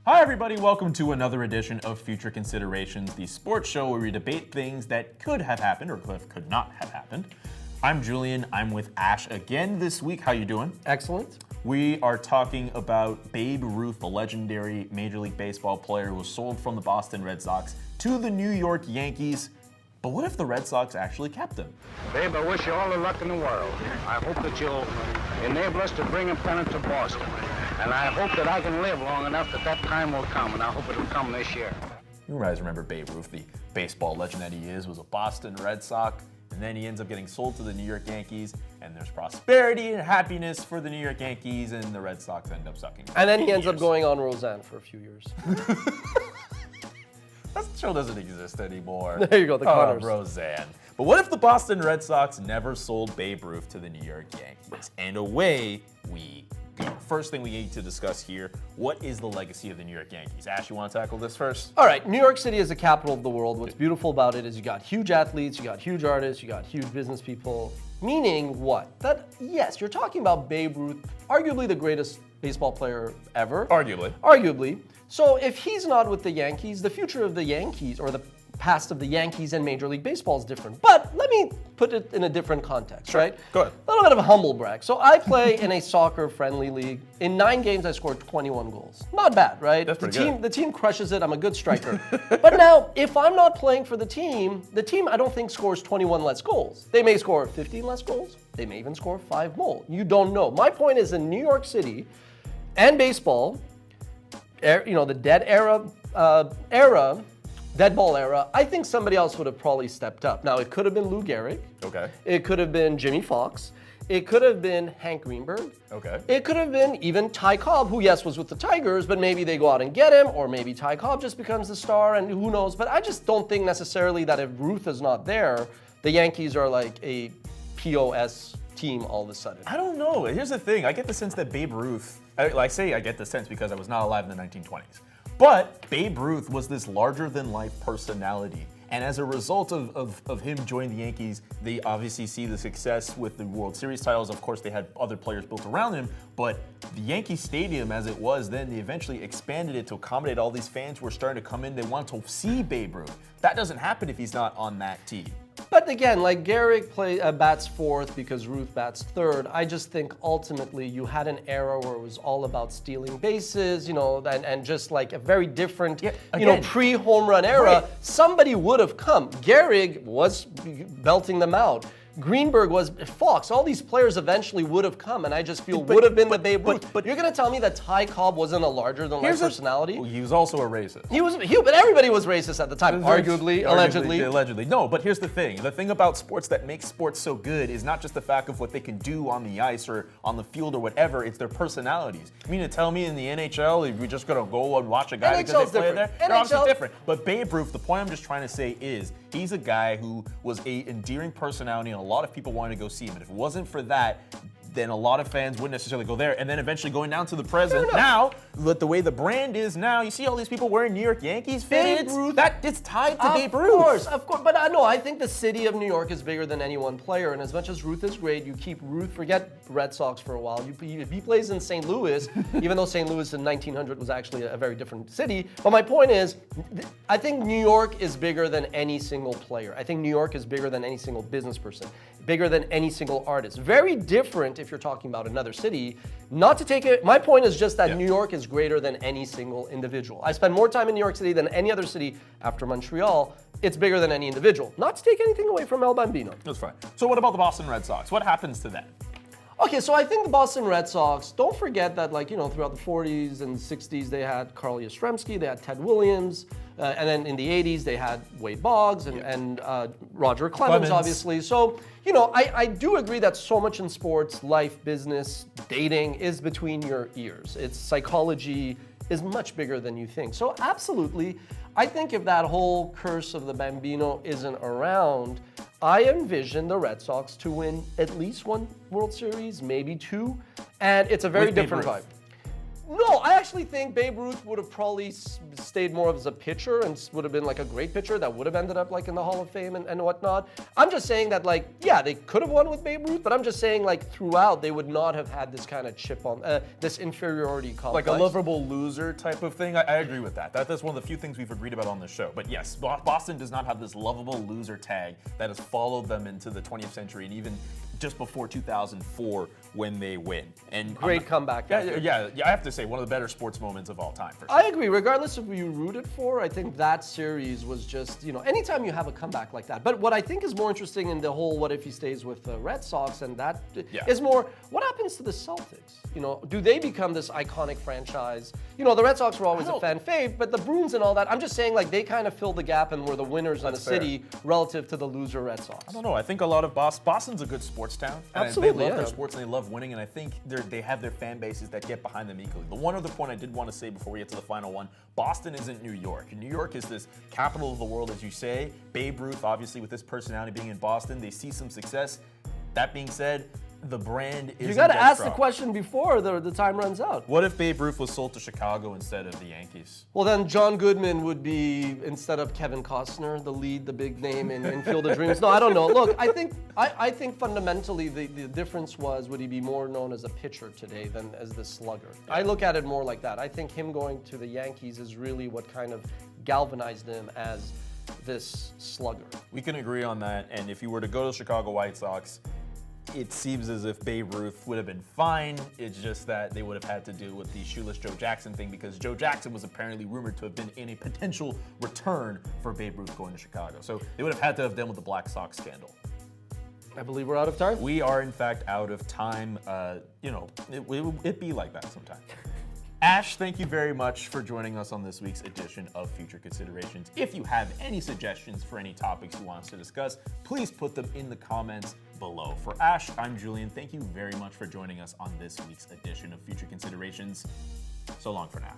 Hi everybody, welcome to another edition of Future Considerations, the sports show where we debate things that could have happened or could not have happened. I'm Julian, I'm with Ash again this week. How you doing? Excellent. We are talking about Babe Ruth, the legendary Major League Baseball player who was sold from the Boston Red Sox to the New York Yankees. But what if the Red Sox actually kept him? Babe, I wish you all the luck in the world. I hope that you'll enable us to bring a pennant to Boston. And I hope that I can live long enough that time will come, and I hope it'll come this year. You guys remember Babe Ruth, the baseball legend that he is, was a Boston Red Sox, and then he ends up getting sold to the New York Yankees, and there's prosperity and happiness for the New York Yankees, and the Red Sox end up sucking. And then he ends up going on Roseanne for a few years. That show doesn't exist anymore. There you go, the Connors. Roseanne. But what if the Boston Red Sox never sold Babe Ruth to the New York Yankees? And away we go. First thing we need to discuss here, what is the legacy of the New York Yankees? Ash, you want to tackle this first? All right, New York City is the capital of the world. What's beautiful about it is you got huge athletes, you got huge artists, you got huge business people. Meaning what? That, yes, you're talking about Babe Ruth, arguably the greatest baseball player ever. Arguably. So if he's not with the Yankees, the future of the Yankees, or the past of the Yankees and Major League Baseball is different. But let me put it in a different context, right? Go ahead. A little bit of a humble brag. So I play in a soccer-friendly league. In 9 games, I scored 21 goals. Not bad, right? That's pretty good. The team crushes it. I'm a good striker. But now, if I'm not playing for the team I don't think scores 21 less goals. They may score 15 less goals. They may even score 5 more. You don't know. My point is, in New York City and baseball, the dead ball era, I think somebody else would have probably stepped up. Now, it could have been Lou Gehrig. Okay. It could have been Jimmy Fox. It could have been Hank Greenberg. Okay. It could have been even Ty Cobb, who, yes, was with the Tigers, but maybe they go out and get him, or maybe Ty Cobb just becomes the star, and who knows. But I just don't think necessarily that if Ruth is not there, the Yankees are like a POS team all of a sudden. I don't know. Here's the thing. I get the sense that Babe Ruth, I get the sense because I was not alive in the 1920s. But Babe Ruth was this larger-than-life personality. And as a result of him joining the Yankees, they obviously see the success with the World Series titles. Of course, they had other players built around him. But the Yankee Stadium, as it was then, they eventually expanded it to accommodate all these fans who were starting to come in. They want to see Babe Ruth. That doesn't happen if he's not on that team. But again, like Gehrig bats fourth because Ruth bats third. I just think ultimately you had an era where it was all about stealing bases, and just like a very different, pre-home run era. Right. Somebody would have come. Gehrig was belting them out. Greenberg was Fox. All these players eventually would have come, and I just feel would have been the Babe Ruth. But you're going to tell me that Ty Cobb wasn't a larger-than-life personality? He was also a racist. But everybody was racist at the time, arguably, allegedly. Allegedly. No, but here's the thing. The thing about sports that makes sports so good is not just the fact of what they can do on the ice or on the field or whatever, it's their personalities. You mean to tell me in the NHL, if we're just going to go and watch a guy because they play there? They're obviously different. But Babe Ruth, the point I'm just trying to say is, he's a guy who was an endearing personality, and a lot of people wanted to go see him. And if it wasn't for that, then a lot of fans wouldn't necessarily go there. And then eventually going down to the present, now, with the way the brand is now, you see all these people wearing New York Yankees fans. It's tied to Babe Ruth. Of course. But I think the city of New York is bigger than any one player. And as much as Ruth is great, you keep Ruth, forget Red Sox for a while. If he plays in St. Louis, even though St. Louis in 1900 was actually a very different city. But my point is, I think New York is bigger than any single player. I think New York is bigger than any single business person, bigger than any single artist. Very different if you're talking about another city. Not to take it, my point is just that New York is greater than any single individual. I spend more time in New York City than any other city after Montreal. It's bigger than any individual. Not to take anything away from El Bambino. That's fine. So what about the Boston Red Sox? What happens to them? Okay, so I think the Boston Red Sox, don't forget that throughout the 40s and 60s, they had Carl Yastrzemski, they had Ted Williams, and then in the 80s, they had Wade Boggs and Roger Clemens, obviously. So, I do agree that so much in sports, life, business, dating is between your ears. It's psychology is much bigger than you think. So absolutely, I think if that whole curse of the Bambino isn't around, I envision the Red Sox to win at least 1 World Series, maybe 2, and it's a very different vibe. No, I actually think Babe Ruth would have probably stayed more as a pitcher and would have been like a great pitcher that would have ended up like in the Hall of Fame and whatnot. I'm just saying that like, yeah, they could have won with Babe Ruth, but I'm just saying like throughout they would not have had this kind of chip on, this inferiority complex. Like a lovable loser type of thing. I agree with that. That's one of the few things we've agreed about on this show. But yes, Boston does not have this lovable loser tag that has followed them into the 20th century and even just before 2004 when they win. And great comeback. Yeah, I have to say, one of the better sports moments of all time. For sure. I agree. Regardless of who you rooted for, I think that series was just, anytime you have a comeback like that. But what I think is more interesting in the whole what if he stays with the Red Sox and that is more, what happens to the Celtics? Do they become this iconic franchise? The Red Sox were always a fan fave, but the Bruins and all that, I'm just saying like they kind of fill the gap and were the winners in the city relative to the loser Red Sox. I don't know. I think a lot of Boston's a good sports town. Absolutely, they love their sports and they love winning, and I think they have their fan bases that get behind them equally. The one other point I did want to say before we get to the final one, Boston isn't New York. New York is this capital of the world, as you say. Babe Ruth, obviously, with his personality being in Boston, they see some success. That being said, the brand is. You got to ask the question before the time runs out. What if Babe Ruth was sold to Chicago instead of the Yankees? Well, then John Goodman would be, instead of Kevin Costner, the big name in Field of Dreams. No, I don't know. Look, I think fundamentally the difference was, would he be more known as a pitcher today than as the slugger? I look at it more like that. I think him going to the Yankees is really what kind of galvanized him as this slugger. We can agree on that. And if you were to go to the Chicago White Sox, it seems as if Babe Ruth would have been fine. It's just that they would have had to deal with the shoeless Joe Jackson thing because Joe Jackson was apparently rumored to have been in a potential return for Babe Ruth going to Chicago. So they would have had to have dealt with the Black Sox scandal. I believe we're out of time. We are, in fact, out of time. It be like that sometimes. Ash, thank you very much for joining us on this week's edition of Future Considerations. If you have any suggestions for any topics you want us to discuss, please put them in the comments below. For Ash, I'm Julian. Thank you very much for joining us on this week's edition of Future Considerations. So long for now.